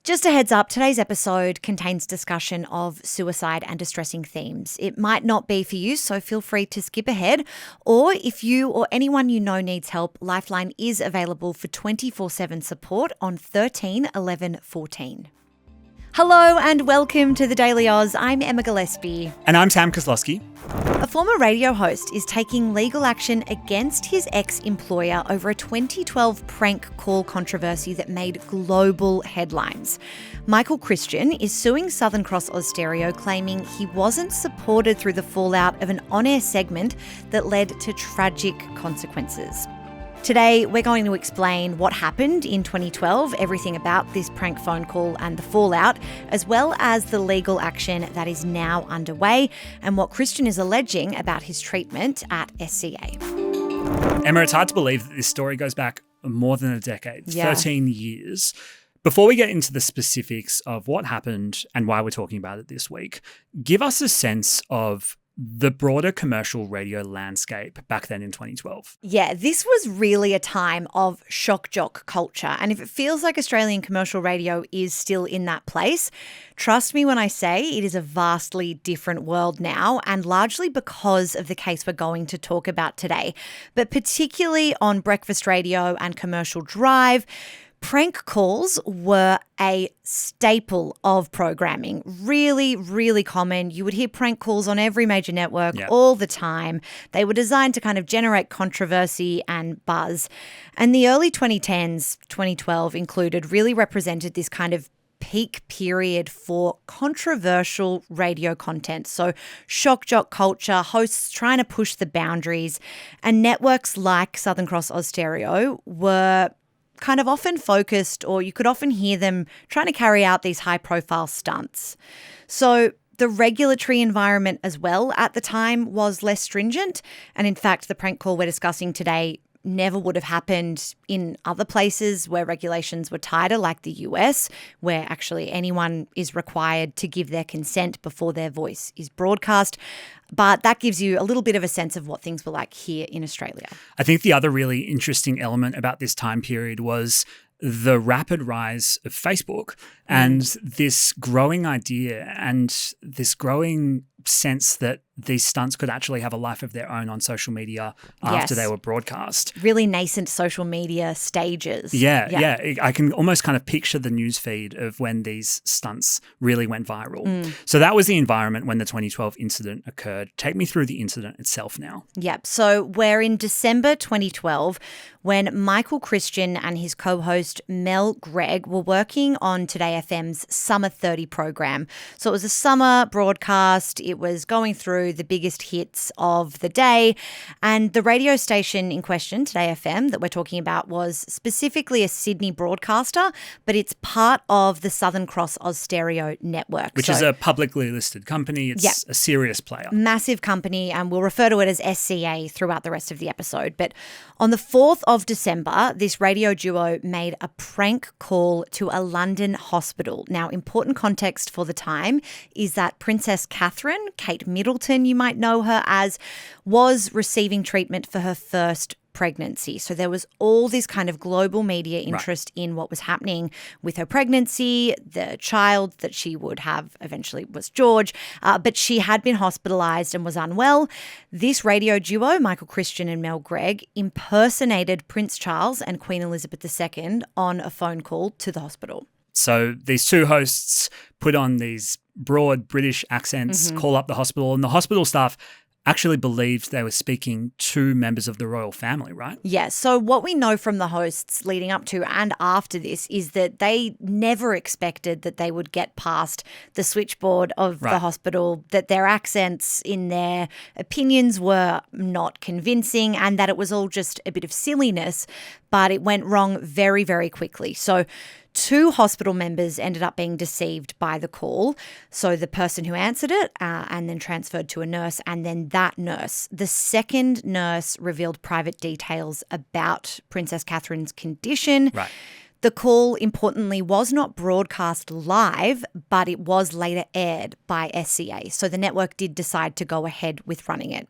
Just a heads up, today's episode contains discussion of suicide and distressing themes. It might not be for you, so feel free to skip ahead. Or if you or anyone you know needs help, Lifeline is available for 24/7 support on 13 11 14. Hello and welcome to the Daily Aus. I'm Emma Gillespie. And I'm Sam Koslowski. A former radio host is taking legal action against his ex-employer over a 2012 prank call controversy that made global headlines. Michael Christian is suing Southern Cross Austereo, claiming he wasn't supported through the fallout of an on-air segment that led to tragic consequences. Today, we're going to explain what happened in 2012, everything about this prank phone call and the fallout, as well as the legal action that is now underway and what Christian is alleging about his treatment at SCA. Emma, it's hard to believe that this story goes back more than a decade, Yeah. 13 years. Before we get into the specifics of what happened and why we're talking about it this week, give us a sense of the broader commercial radio landscape back then in 2012. Yeah, this was really a time of shock jock culture. And if it feels like Australian commercial radio is still in that place, trust me when I say it is a vastly different world now, and largely because of the case we're going to talk about today. But particularly on breakfast radio and commercial drive, prank calls were a staple of programming. Really, really common. You would hear prank calls on every major network all the time. They were designed to kind of generate controversy and buzz. And the early 2010s, 2012 included, really represented this kind of peak period for controversial radio content. So shock jock culture, hosts trying to push the boundaries, and networks like Southern Cross Austereo were kind of often focused, or you could often hear them trying to carry out these high-profile stunts. So the regulatory environment as well at the time was less stringent. And in fact, the prank call we're discussing today never would have happened in other places where regulations were tighter, like the US, where actually anyone is required to give their consent before their voice is broadcast. But that gives you a little bit of a sense of what things were like here in Australia. I think the other really interesting element about this time period was the rapid rise of Facebook and this growing idea and this growing sense that these stunts could actually have a life of their own on social media after they were broadcast. Really nascent social media stages. Yeah. I can almost kind of picture the news feed of when these stunts really went viral. So that was the environment when the 2012 incident occurred. Take me through the incident itself now. Yep. So we're in December 2012 when Michael Christian and his co-host Mel Gregg were working on Today FM's Summer 30 program. So it was a summer broadcast. It was going through the biggest hits of the day. And the radio station in question, Today FM, that we're talking about was specifically a Sydney broadcaster, but it's part of the Southern Cross Austereo network. Which is a publicly listed company. It's a serious player. Massive company, and we'll refer to it as SCA throughout the rest of the episode. But on the 4th of December, this radio duo made a prank call to a London hospital. Now, important context for the time is that Princess Catherine, Kate Middleton, you might know her as, was receiving treatment for her first pregnancy. So there was all this kind of global media interest in what was happening with her pregnancy. The child that she would have eventually was George, but she had been hospitalized and was unwell. This radio duo, Michael Christian and Mel Gregg, impersonated Prince Charles and Queen Elizabeth II on a phone call to the hospital. So these two hosts put on these broad British accents, call up the hospital, and the hospital staff actually believed they were speaking to members of the royal family, right? Yeah. So what we know from the hosts leading up to and after this is that they never expected that they would get past the switchboard of the hospital, that their accents in their opinions were not convincing, and that it was all just a bit of silliness, but it went wrong very, very quickly. So 2 hospital members ended up being deceived by the call. So the person who answered it and then transferred to a nurse, and then that nurse, the second nurse, revealed private details about Princess Catherine's condition. Right. The call, importantly, was not broadcast live, but it was later aired by SCA. So the network did decide to go ahead with running it.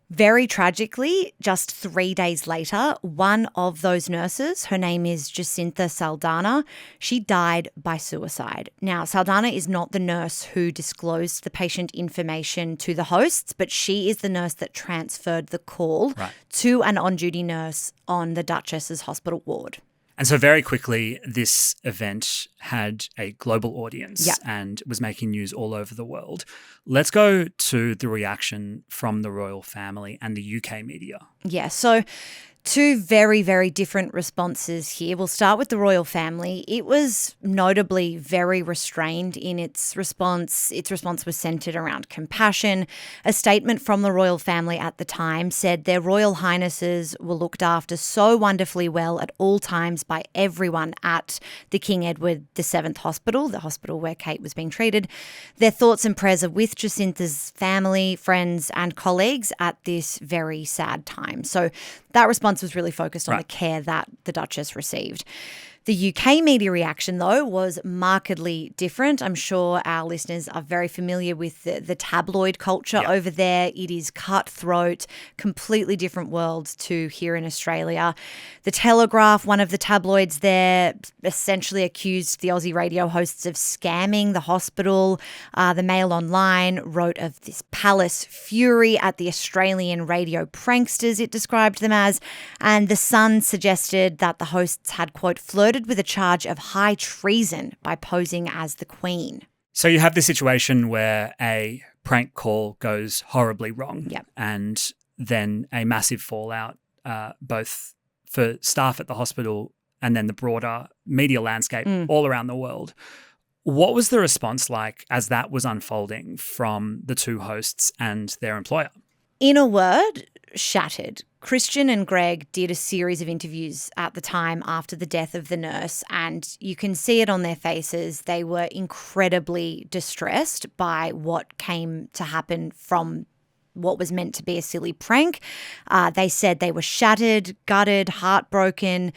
Very tragically, just 3 days later, one of those nurses, her name is Jacinta Saldana, she died by suicide. Now, Saldana is not the nurse who disclosed the patient information to the hosts, but she is the nurse that transferred the call to an on-duty nurse on the Duchess's hospital ward. And so very quickly, this event had a global audience and was making news all over the world. Let's go to the reaction from the royal family and the UK media. Yeah, so two very, very different responses here. We'll start with the royal family. It was notably very restrained in its response. Its response was centred around compassion. A statement from the royal family at the time said their royal highnesses were looked after so wonderfully well at all times by everyone at the King Edward VII Hospital, the hospital where Kate was being treated. Their thoughts and prayers are with Jacinta's family, friends and colleagues at this very sad time. So that response was really focused on the care that the Duchess received. The UK media reaction, though, was markedly different. I'm sure our listeners are very familiar with the tabloid culture over there. It is cutthroat, completely different world to here in Australia. The Telegraph, one of the tabloids there, essentially accused the Aussie radio hosts of scamming the hospital. The Mail Online wrote of this palace fury at the Australian radio pranksters, it described them as. And The Sun suggested that the hosts had, quote, flirted with a charge of high treason by posing as the Queen. So you have this situation where a prank call goes horribly wrong and then a massive fallout, both for staff at the hospital and then the broader media landscape all around the world. What was the response like as that was unfolding from the two hosts and their employer? In a word, shattered. Christian and Greg did a series of interviews at the time after the death of the nurse, and you can see it on their faces. They were incredibly distressed by what came to happen from what was meant to be a silly prank. They said they were shattered, gutted, heartbroken.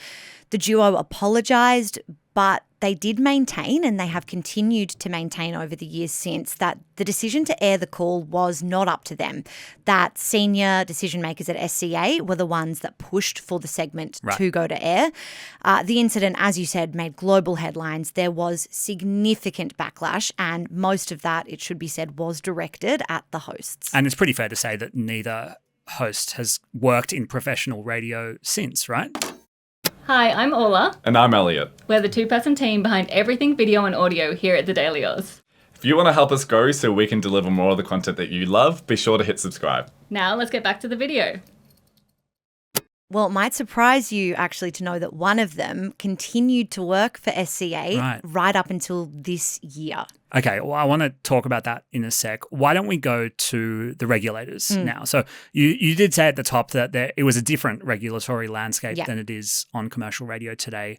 The duo apologised, but they did maintain, and they have continued to maintain over the years since, that the decision to air the call was not up to them, that senior decision makers at SCA were the ones that pushed for the segment to go to air. The incident, as you said, made global headlines. There was significant backlash, and most of that, it should be said, was directed at the hosts. And it's pretty fair to say that neither host has worked in professional radio since, right? Hi, I'm Ola. And I'm Elliot. We're the two-person team behind everything video and audio here at the Daily Aus. If you want to help us grow so we can deliver more of the content that you love, be sure to hit subscribe. Now let's get back to the video. Well, it might surprise you actually to know that one of them continued to work for SCA right up until this year. Okay, well, I want to talk about that in a sec. Why don't we go to the regulators now? So you did say at the top that it was a different regulatory landscape than it is on commercial radio today.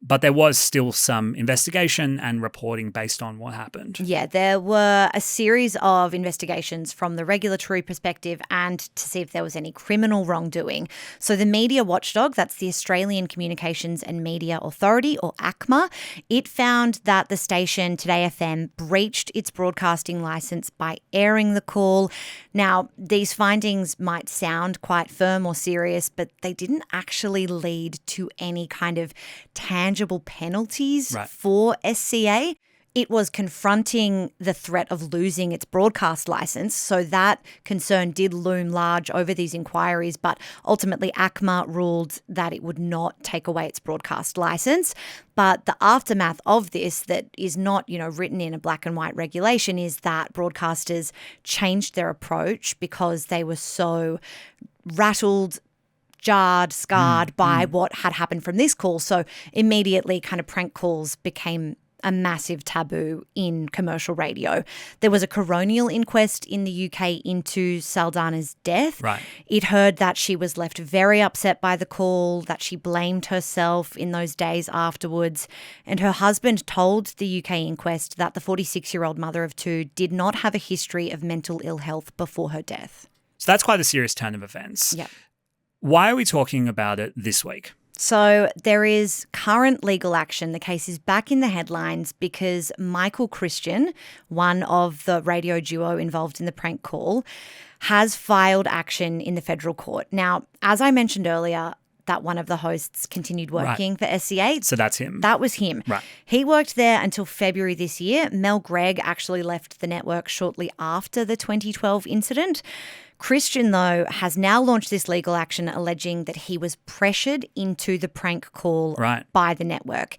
But there was still some investigation and reporting based on what happened. Yeah, there were a series of investigations from the regulatory perspective and to see if there was any criminal wrongdoing. So the media watchdog, that's the Australian Communications and Media Authority, or ACMA, it found that the station Today FM breached its broadcasting licence by airing the call. Now, these findings might sound quite firm or serious, but they didn't actually lead to any kind of tangible penalties for SCA. It was confronting the threat of losing its broadcast license, so that concern did loom large over these inquiries, but ultimately ACMA ruled that it would not take away its broadcast license. But the aftermath of this that is not, written in a black and white regulation is that broadcasters changed their approach because they were so rattled, jarred, scarred by what had happened from this call. So immediately kind of prank calls became a massive taboo in commercial radio. There was a coronial inquest in the UK into Saldana's death. It heard that she was left very upset by the call, that she blamed herself in those days afterwards. And her husband told the UK inquest that the 46-year-old mother of two did not have a history of mental ill health before her death. So that's quite a serious turn of events. Yep. Why are we talking about it this week? So there is current legal action. The case is back in the headlines because Michael Christian, one of the radio duo involved in the prank call, has filed action in the federal court. Now, as I mentioned earlier, that one of the hosts continued working for SCA. So that's him. That was him. Right. He worked there until February this year. Mel Gregg actually left the network shortly after the 2012 incident. Christian, though, has now launched this legal action alleging that he was pressured into the prank call by the network.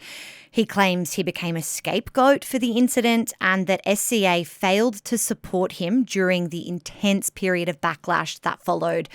He claims he became a scapegoat for the incident and that SCA failed to support him during the intense period of backlash that followed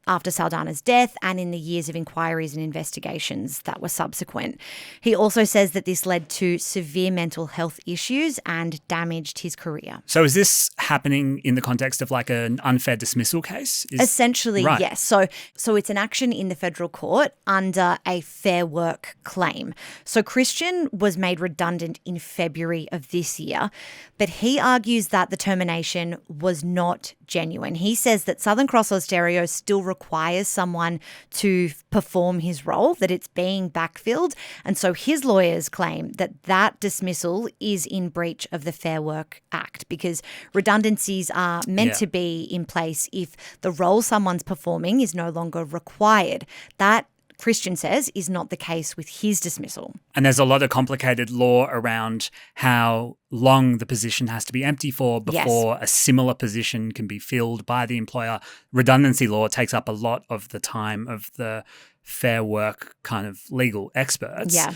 after Saldana's death and in the years of inquiries and investigations that were subsequent. He also says that this led to severe mental health issues and damaged his career. So is this happening in the context of like an unfair dismissal case? Essentially, yes. So it's an action in the federal court under a Fair Work claim. So Christian was made redundant in February of this year, but he argues that the termination was not genuine. He says that Southern Cross Austereo still requires someone to perform his role, that it's being backfilled. And so his lawyers claim that that dismissal is in breach of the Fair Work Act because redundancies are meant to be in place if the role someone's performing is no longer required. That, Christian says, is not the case with his dismissal. And there's a lot of complicated law around how long the position has to be empty for before a similar position can be filled by the employer. Redundancy law takes up a lot of the time of the Fair Work kind of legal experts. Yeah.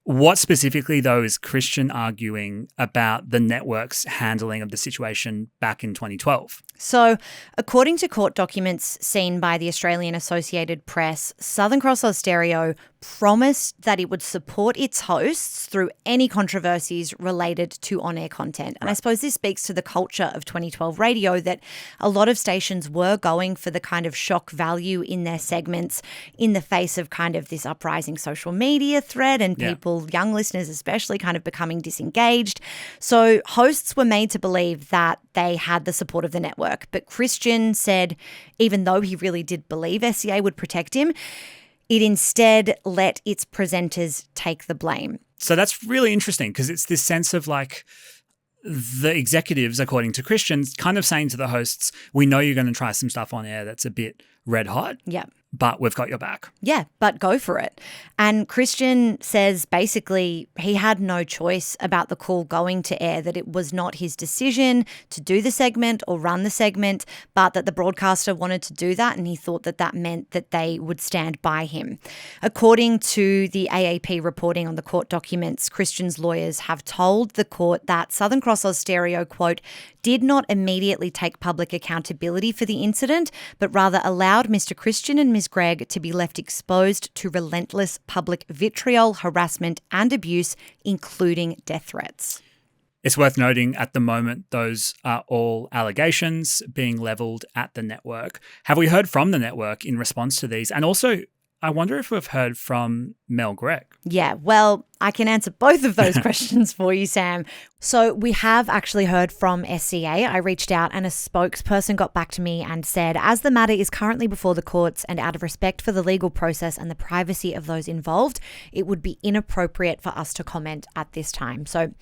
What specifically, though, is Christian arguing about the network's handling of the situation back in 2012? So, according to court documents seen by the Australian Associated Press, Southern Cross Austereo promised that it would support its hosts through any controversies related to on-air content. And I suppose this speaks to the culture of 2012 radio that a lot of stations were going for the kind of shock value in their segments in the face of kind of this uprising social media thread and people, young listeners especially, kind of becoming disengaged. So hosts were made to believe that they had the support of the network. But Christian said, even though he really did believe SCA would protect him, it instead let its presenters take the blame. So that's really interesting because it's this sense of like the executives, according to Christians, kind of saying to the hosts, we know you're going to try some stuff on air that's a bit red hot. Yeah. But we've got your back. Yeah, but go for it. And Christian says basically he had no choice about the call going to air, that it was not his decision to do the segment or run the segment, but that the broadcaster wanted to do that and he thought that that meant that they would stand by him. According to the AAP reporting on the court documents, Christian's lawyers have told the court that Southern Cross Austereo, quote, did not immediately take public accountability for the incident, but rather allowed Mr. Christian and Ms. Gregg to be left exposed to relentless public vitriol, harassment and abuse, including death threats. It's worth noting at the moment those are all allegations being levelled at the network. Have we heard from the network in response to these? And also, I wonder if we've heard from Mel Gregg. Yeah, well, I can answer both of those questions for you, Sam. So we have actually heard from SCA. I reached out and a spokesperson got back to me and said, as the matter is currently before the courts and out of respect for the legal process and the privacy of those involved, it would be inappropriate for us to comment at this time. So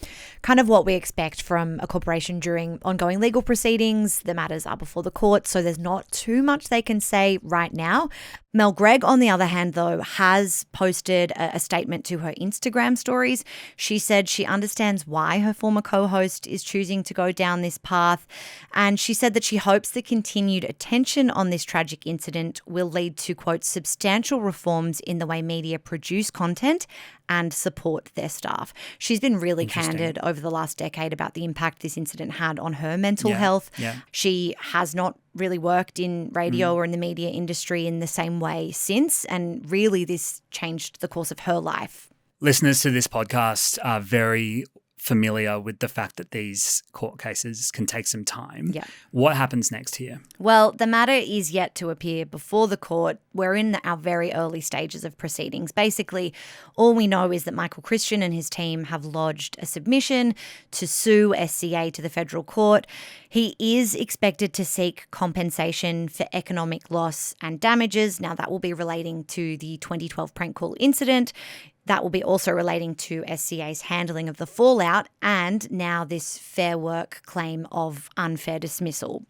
kind of what we expect from a corporation during ongoing legal proceedings. The matters are before the courts, so there's not too much they can say right now. Mel Gregg, on the other hand, though, has posted a statement to her Instagram stories. She said she understands why her former co-host is choosing to go down this path. And she said that she hopes the continued attention on this tragic incident will lead to, quote, substantial reforms in the way media produce content and support their staff. She's been really candid over the last decade about the impact this incident had on her mental health. Yeah. She has not really worked in radio or in the media industry in the same way since, and really this changed the course of her life. Listeners to this podcast are very familiar with the fact that these court cases can take some time. Yeah. What happens next here? Well, the matter is yet to appear before the court. We're in our very early stages of proceedings. Basically, all we know is that Michael Christian and his team have lodged a submission to sue SCA to the federal court. He is expected to seek compensation for economic loss and damages. Now, that will be relating to the 2012 prank call incident. That will be also relating to SCA's handling of the fallout and now this Fair Work claim of unfair dismissal.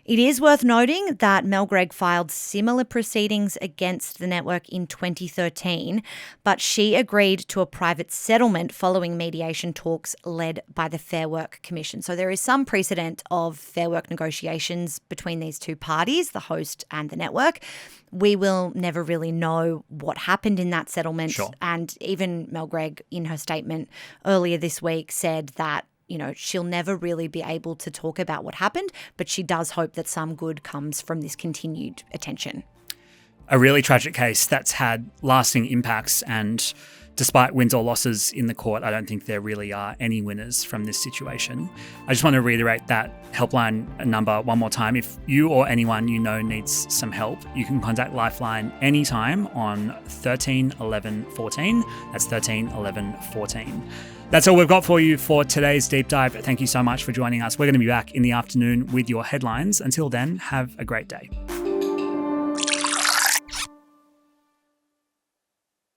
It is worth noting that Mel Gregg filed similar proceedings against the network in 2013, but she agreed to a private settlement following mediation talks led by the Fair Work Commission. So there is some precedent of Fair Work negotiations between these two parties, the host and the network. We will never really know what happened in that settlement. Sure. And even Mel Gregg, in her statement earlier this week, said that she'll never really be able to talk about what happened, but she does hope that some good comes from this continued attention. A really tragic case that's had lasting impacts, and despite wins or losses in the court, I don't think there really are any winners from this situation. I just want to reiterate that helpline number one more time. If you or anyone you know needs some help, you can contact Lifeline anytime on 13 11 14. That's 13 11 14. That's all we've got for you for today's deep dive. Thank you so much for joining us. We're going to be back in the afternoon with your headlines. Until then, have a great day.